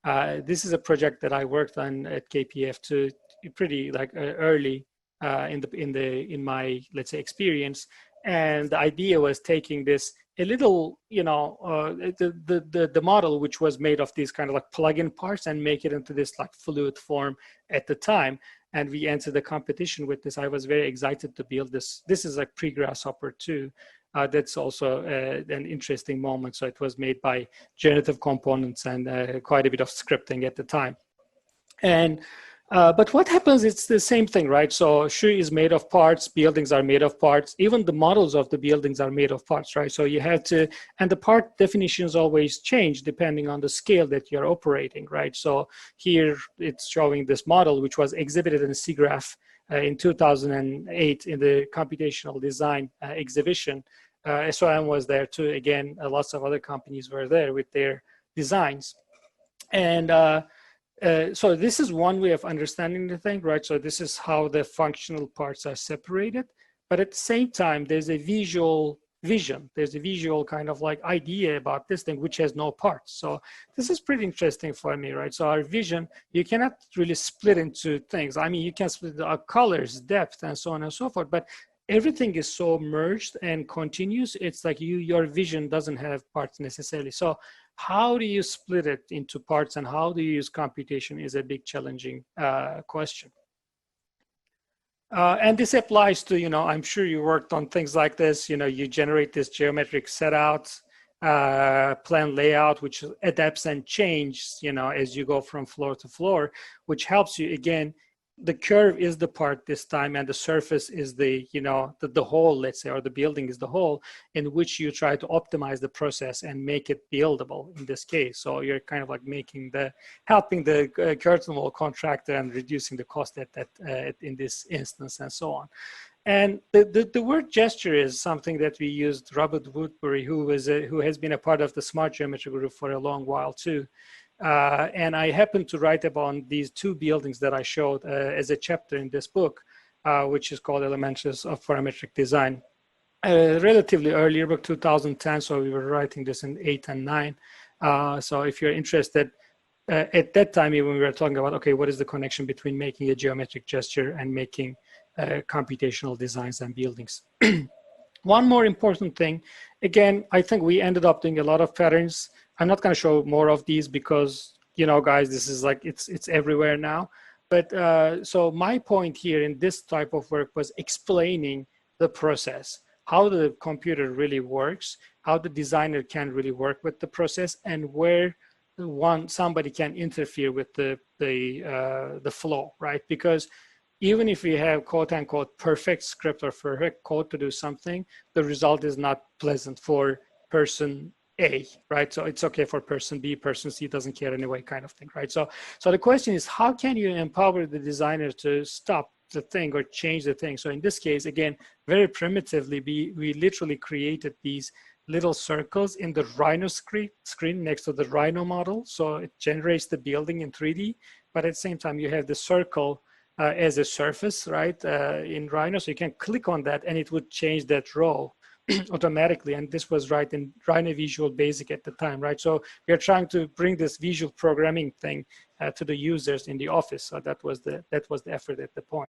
This is a project that I worked on at KPF to pretty like early in my, let's say, experience. And the idea was taking this a little, the model, which was made of these kind of like plug-in parts, and make it into this like fluid form at the time. And we entered the competition with this. I was very excited to build this. This is like pre-Grasshopper 2. That's also an interesting moment. So it was made by Generative components and quite a bit of scripting at the time. And but what happens, it's the same thing, right? So shoe is made of parts, buildings are made of parts, even the models of the buildings are made of parts, right? So you have to, and the part definitions always change depending on the scale that you're operating, right? So here it's showing this model, which was exhibited in SIGGRAPH in 2008 in the computational design exhibition. SOM was there too. Again, lots of other companies were there with their designs. And so this is one way of understanding the thing, right? So this is how the functional parts are separated. But at the same time, there's a visual vision. There's a visual kind of like idea about this thing, which has no parts. So this is pretty interesting for me, right? So our vision, you cannot really split into things. I mean, you can split the colors, depth, and so on and so forth, but everything is so merged and continuous. It's like your vision doesn't have parts necessarily. So how do you split it into parts, and how do you use computation is a big challenging question. And this applies to, I'm sure you worked on things like this. You generate this geometric setout, plan layout, which adapts and changes, as you go from floor to floor, which helps you, again, the curve is the part this time, and the surface is the, the whole, let's say, or the building is the whole, in which you try to optimize the process and make it buildable in this case. So you're kind of like helping the curtain wall contractor and reducing the cost in this instance, and so on. And the word gesture is something that we used. Robert Woodbury, who has been a part of the Smart Geometry group for a long while too. And I happened to write about these two buildings that I showed as a chapter in this book, which is called Elements of Parametric Design. Relatively earlier book, 2010, so we were writing this in 8 and 9. So if you're interested, at that time, even we were talking about, okay, what is the connection between making a geometric gesture and making computational designs and buildings? One more important thing, again, I think we ended up doing a lot of patterns. I'm not going to show more of these because, guys, this is like, it's everywhere now. But so my point here in this type of work was explaining the process, how the computer really works, how the designer can really work with the process, and where somebody can interfere with the flow, right? Because even if we have quote unquote perfect script or perfect code to do something, the result is not pleasant for person A, right? So it's okay for person B, person C doesn't care anyway, kind of thing, right? So the question is, how can you empower the designer to stop the thing or change the thing? So in this case, again, very primitively, we literally created these little circles in the Rhino screen next to the Rhino model. So it generates the building in 3D, but at the same time, you have the circle as a surface, right, in Rhino. So you can click on that and it would change that row automatically. And this was right in Rhino Visual Basic at the time, right? So we are trying to bring this visual programming thing to the users in the office. So that was the effort at the point.